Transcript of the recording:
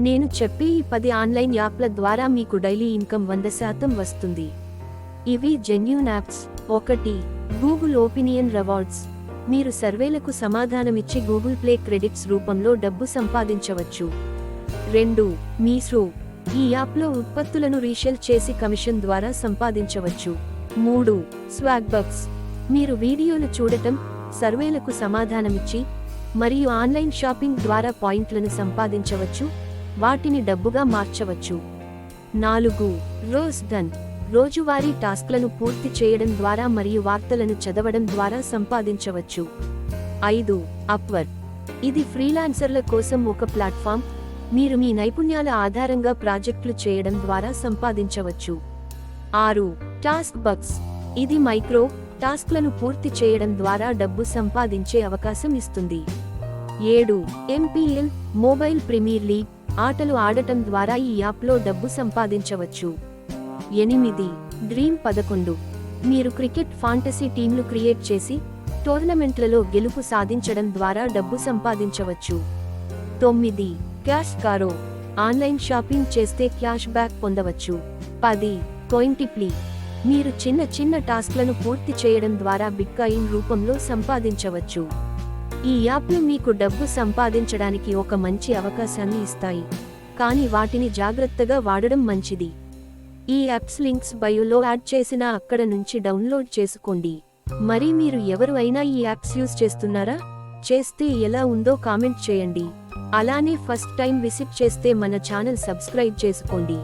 నేను చెప్పే ఈ 10 ఆన్లైన్ యాప్ల ద్వారా మీకు డైలీ ఇన్కమ్ 100% వస్తుంది. ఇవి genuine apps. 1. Google opinion rewards. మీరు సర్వేలకు సమాధానమిచ్చి గూగుల్ ప్లే క్రెడిట్స్ రూపంలో డబ్బు సంపాదించవచ్చు. 2. మీషో. ఈ యాప్లో ఉత్పత్తులను రీసేల్ చేసి కమిషన్ ద్వారా సంపాదించవచ్చు. 3. స్వాగ్బక్స్. మీరు వీడియోలు చూడటం, సర్వేలకు సమాధానమిచ్చి మరియు ఆన్లైన్ షాపింగ్ ద్వారా పాయింట్లను సంపాదించవచ్చు, వాటిని డబ్బుగా మార్చవచ్చు. 4. Rose done. రోజువారీ టాస్క్లను పూర్తి చేయడం ద్వారా మరియు వార్తలను చదవడం ద్వారా సంపాదించవచ్చు. 5. అప్వర్క్. ఇది ఫ్రీలాన్సర్ల కోసం ఒక ప్లాట్ఫామ్. మీరు మీ నైపుణ్యాల ఆధారంగా ప్రాజెక్టులు చేయడం ద్వారా సంపాదించవచ్చు. 6. Task bucks. ఇది మైక్రో టాస్క్లను పూర్తి చేయడం ద్వారా డబ్బు సంపాదించే అవకాశం ఇస్తుంది. 7. MPL mobile premier league. ఆటలు ఆడటం ద్వారా ఈ యాప్లో డబ్బు సంపాదించవచ్చు. 8. డ్రీమ్ 11. మీరు క్రికెట్ ఫాంటసీ టీంలు క్రియేట్ చేసి టోర్నమెంట్లలో గెలుపు సాధించడం ద్వారా డబ్బు సంపాదించవచ్చు. 9. క్యాష్ కారో. ఆన్లైన్ షాపింగ్ చేస్తే క్యాష్ బ్యాక్ పొందవచ్చు. 10. కోయిన్టిప్లీ. మీరు చిన్న చిన్న టాస్క్లను పూర్తి చేయడం ద్వారా బిట్కాయిన్ రూపంలో సంపాదించవచ్చు. ఈ యాప్లు మీకు డబ్బు సంపాదించడానికి ఒక మంచి అవకాశాన్ని ఇస్తాయి, కానీ వాటిని జాగ్రత్తగా వాడడం మంచిది. ఈ యాప్స్ లింక్స్ బయోలో యాడ్ చేసినా అక్కడ నుంచి డౌన్లోడ్ చేసుకోండి. మరి మీరు ఎవరు అయినా ఈ యాప్స్ యూజ్ చేస్తున్నారా? చేస్తే ఎలా ఉందో కామెంట్ చేయండి. అలానే ఫస్ట్ టైం విజిట్ చేస్తే మన ఛానల్ సబ్స్క్రైబ్ చేసుకోండి.